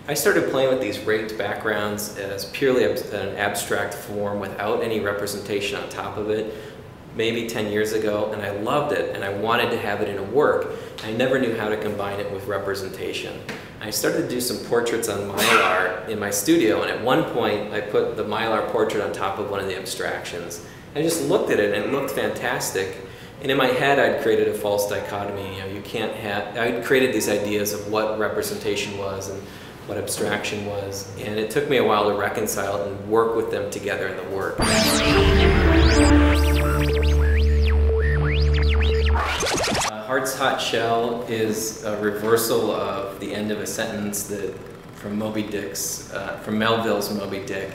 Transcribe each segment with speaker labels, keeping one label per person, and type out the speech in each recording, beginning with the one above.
Speaker 1: I started playing with these raked backgrounds as purely an abstract form without any representation on top of it, maybe 10 years ago, and I loved it, and I wanted to have it in a work. I never knew how to combine it with representation. I started to do some portraits on Mylar in my studio, and at one point I put the Mylar portrait on top of one of the abstractions. I just looked at it and it looked fantastic. And in my head I'd created a false dichotomy. You know, you can't have, I'd created these ideas of what representation was and what abstraction was, and it took me a while to reconcile it and work with them together in the work. Heart's Hot Shell is a reversal of the end of a sentence that from Melville's Moby Dick,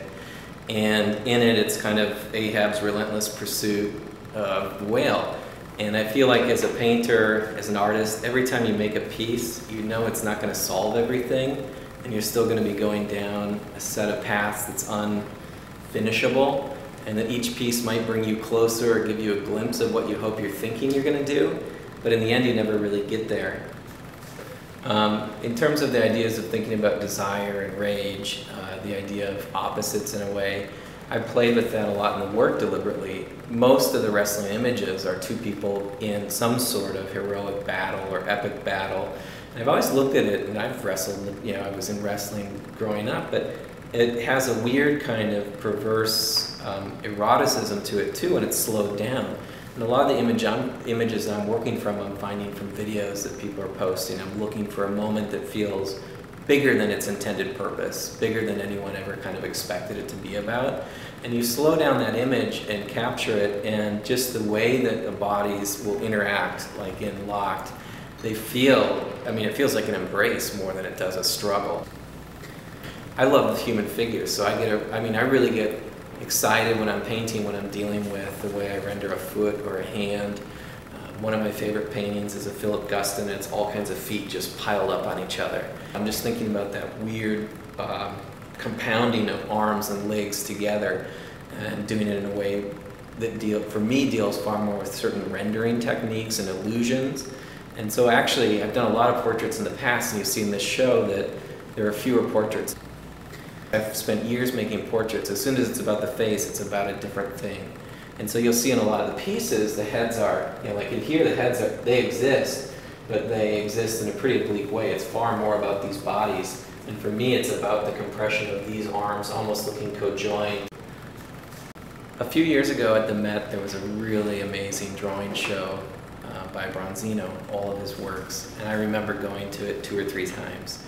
Speaker 1: and in it it's kind of Ahab's relentless pursuit of the whale. And I feel like as a painter, as an artist, every time you make a piece, you know it's not going to solve everything, and you're still going to be going down a set of paths that's unfinishable, and that each piece might bring you closer or give you a glimpse of what you hope you're thinking you're going to do, but in the end you never really get there. In terms of the ideas of thinking about desire and rage, the idea of opposites in a way, I played with that a lot in the work deliberately. Most of the wrestling images are two people in some sort of heroic battle or epic battle. And I've always looked at it, and I've wrestled, you know, I was in wrestling growing up, but it has a weird kind of perverse eroticism to it too, and it's slowed down. And a lot of the images I'm working from, I'm finding from videos that people are posting. I'm looking for a moment that feels bigger than its intended purpose, bigger than anyone ever kind of expected it to be about. And you slow down that image and capture it, and just the way that the bodies will interact, like in Locked, they feel, I mean, it feels like an embrace more than it does a struggle. I love human figures, so I really get excited when I'm painting, when I'm dealing with the way I render a foot or a hand. One of my favorite paintings is a Philip Guston, and it's all kinds of feet just piled up on each other. I'm just thinking about that weird compounding of arms and legs together, and doing it in a way that for me deals far more with certain rendering techniques and illusions. And so actually I've done a lot of portraits in the past, and you've seen this show that there are fewer portraits. I've spent years making portraits. As soon as it's about the face, it's about a different thing. And so you'll see in a lot of the pieces, the heads are, you know, like in here the heads are, they exist, but they exist in a pretty oblique way. It's far more about these bodies. And for me, it's about the compression of these arms almost looking co-joined. A few years ago at the Met, there was a really amazing drawing show by Bronzino, all of his works. And I remember going to it 2 or 3 times.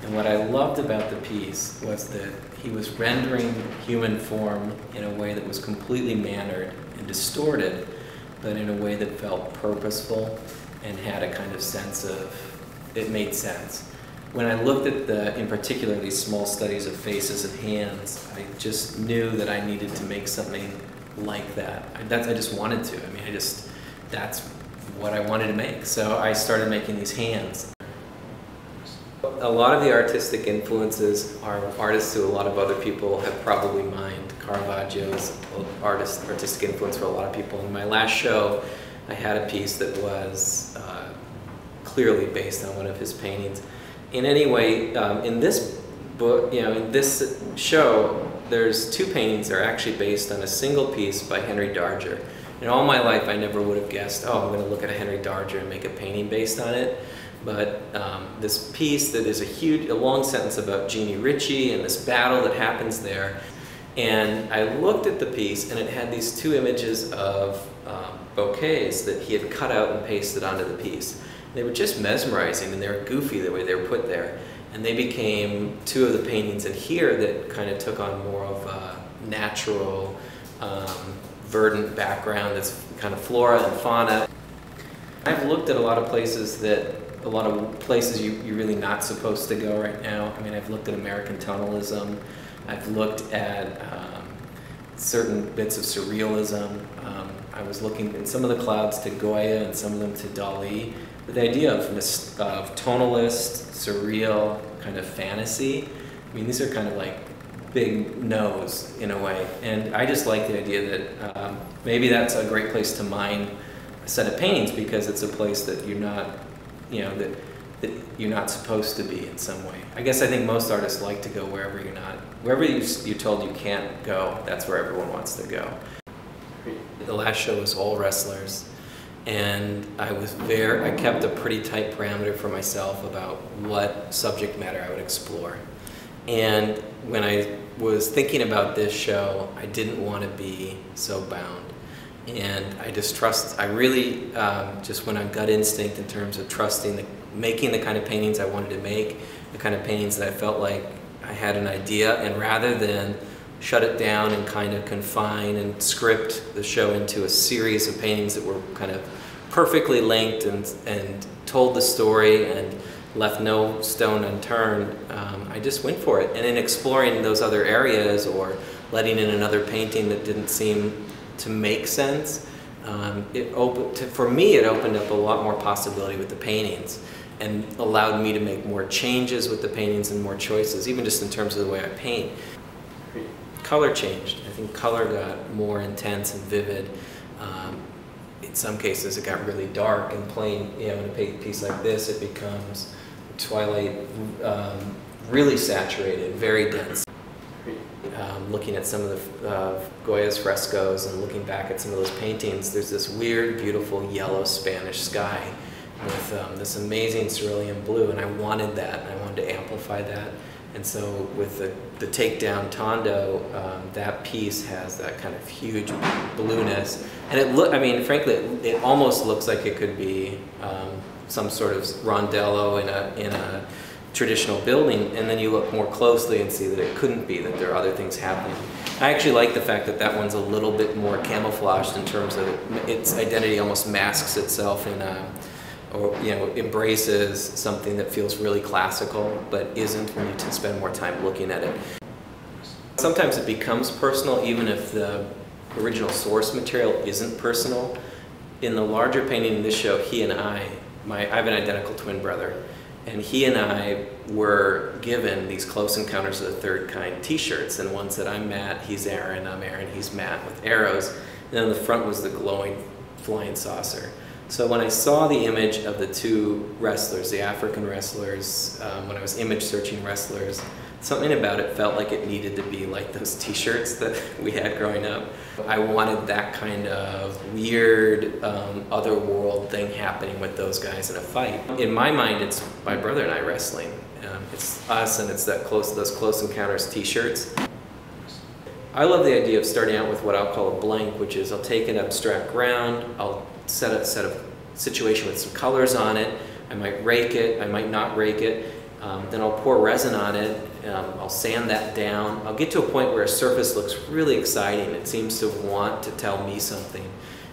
Speaker 1: And what I loved about the piece was that he was rendering human form in a way that was completely mannered and distorted, but in a way that felt purposeful and had a kind of sense of, it made sense. When I looked at in particular, these small studies of faces and hands, I just knew that I needed to make something like that. I just wanted to. I mean, that's what I wanted to make. So I started making these hands. A lot of the artistic influences are artists who a lot of other people have probably mined. Caravaggio's artistic influence for a lot of people. In my last show, I had a piece that was clearly based on one of his paintings. In any way, in this book, you know, in this show, there's 2 paintings that are actually based on a single piece by Henry Darger. In all my life, I never would have guessed, oh, I'm going to look at a Henry Darger and make a painting based on it. But this piece that is a long sentence about Jeannie Ritchie and this battle that happens there. And I looked at the piece, and it had these 2 images of bouquets that he had cut out and pasted onto the piece. They were just mesmerizing, and they were goofy the way they were put there. And they became 2 of the paintings in here that kind of took on more of a natural, verdant background that's kind of flora and fauna. I've looked at a lot of places you're really not supposed to go right now. I mean, I've looked at American tonalism. I've looked at certain bits of surrealism. I was looking in some of the clouds to Goya and some of them to Dali. But the idea of tonalist, surreal, kind of fantasy, I mean, these are kind of like big no's in a way. And I just like the idea that maybe that's a great place to mine a set of paintings, because it's a place that you're not, you know, that that you're not supposed to be in some way. I guess I think most artists like to go wherever you're not, wherever you're told you can't go, that's where everyone wants to go. The last show was all wrestlers, and I kept a pretty tight parameter for myself about what subject matter I would explore. And when I was thinking about this show, I didn't want to be so bound. And I really just went on gut instinct in terms of trusting making the kind of paintings I wanted to make, the kind of paintings that I felt like I had an idea, and rather than shut it down and kind of confine and script the show into a series of paintings that were kind of perfectly linked and told the story and left no stone unturned, I just went for it. And in exploring those other areas or letting in another painting that didn't seem to make sense, for me it opened up a lot more possibility with the paintings and allowed me to make more changes with the paintings and more choices, even just in terms of the way I paint. Color changed. I think color got more intense and vivid. In some cases it got really dark and plain. In a piece like this it becomes twilight, really saturated, very dense. Looking at some of the Goya's frescoes and looking back at some of those paintings, there's this weird, beautiful yellow Spanish sky with this amazing cerulean blue, and I wanted that, and I wanted to amplify that. And so with the takedown Tondo, that piece has that kind of huge blueness. And frankly, it almost looks like it could be some sort of rondello in a traditional building, and then you look more closely and see that it couldn't be, that there are other things happening. I actually like the fact that that one's a little bit more camouflaged in terms of its identity almost masks itself in or embraces something that feels really classical but isn't when you spend more time looking at it. Sometimes it becomes personal even if the original source material isn't personal. In the larger painting in this show, he and I have an identical twin brother, and he and I were given these Close Encounters of the Third Kind t-shirts, and one said, "I'm Matt, he's Aaron, I'm Aaron, he's Matt," with arrows, and then on the front was the glowing flying saucer. So when I saw the image of the two wrestlers, the African wrestlers, when I was image searching wrestlers, something about it felt like it needed to be like those t-shirts that we had growing up. I wanted that kind of weird, otherworld thing happening with those guys in a fight. In my mind, it's my brother and I wrestling. It's us, and it's those Close Encounters t-shirts. I love the idea of starting out with what I'll call a blank, which is I'll take an abstract ground, I'll set a situation with some colors on it, I might rake it, I might not rake it, then I'll pour resin on it, I'll sand that down. I'll get to a point where a surface looks really exciting, it seems to want to tell me something.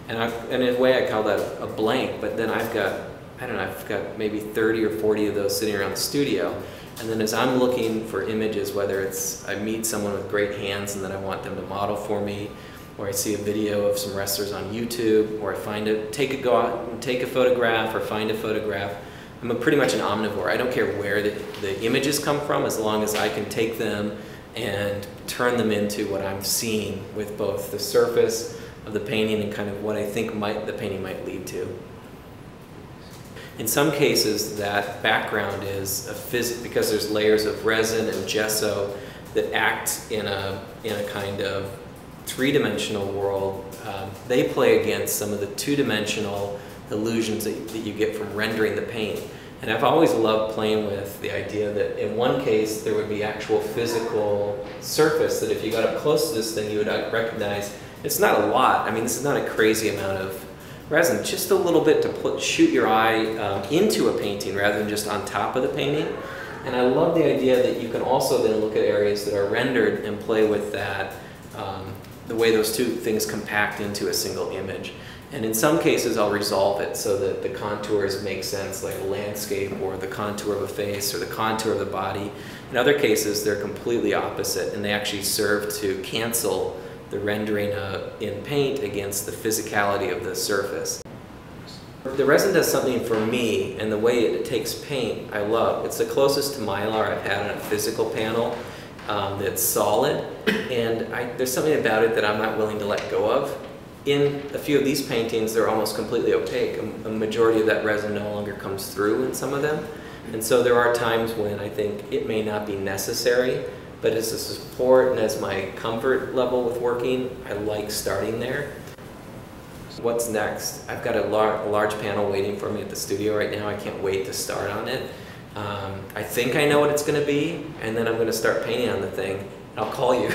Speaker 1: And in a way I call that a blank, but then I've got maybe 30 or 40 of those sitting around the studio. And then as I'm looking for images, whether it's I meet someone with great hands and then I want them to model for me, or I see a video of some wrestlers on YouTube, or I go out and take a photograph or find a photograph, I'm pretty much an omnivore. I don't care where the images come from, as long as I can take them and turn them into what I'm seeing with both the surface of the painting and kind of what I think the painting might lead to. In some cases, that background is because there's layers of resin and gesso that act in a kind of three-dimensional world. They play against some of the two-dimensional illusions that you get from rendering the paint. And I've always loved playing with the idea that in one case there would be actual physical surface that if you got up close to this thing you would recognize it's not a lot. I mean, this is not a crazy amount of resin, just a little bit to shoot your eye into a painting rather than just on top of the painting. And I love the idea that you can also then look at areas that are rendered and play with that, the way those two things compact into a single image. And in some cases I'll resolve it so that the contours make sense, like a landscape or the contour of a face or the contour of the body. In other cases they're completely opposite and they actually serve to cancel the rendering in paint against the physicality of the surface. The resin does something for me, and the way it takes paint I love. It's the closest to Mylar I've had on a physical panel that's solid, and there's something about it that I'm not willing to let go of. In a few of these paintings they're almost completely opaque. A majority of that resin no longer comes through in some of them. And so there are times when I think it may not be necessary, but as a support and as my comfort level with working, I like starting there. What's next? I've got a large panel waiting for me at the studio right now. I can't wait to start on it. I think I know what it's going to be, and then I'm going to start painting on the thing. I'll call you.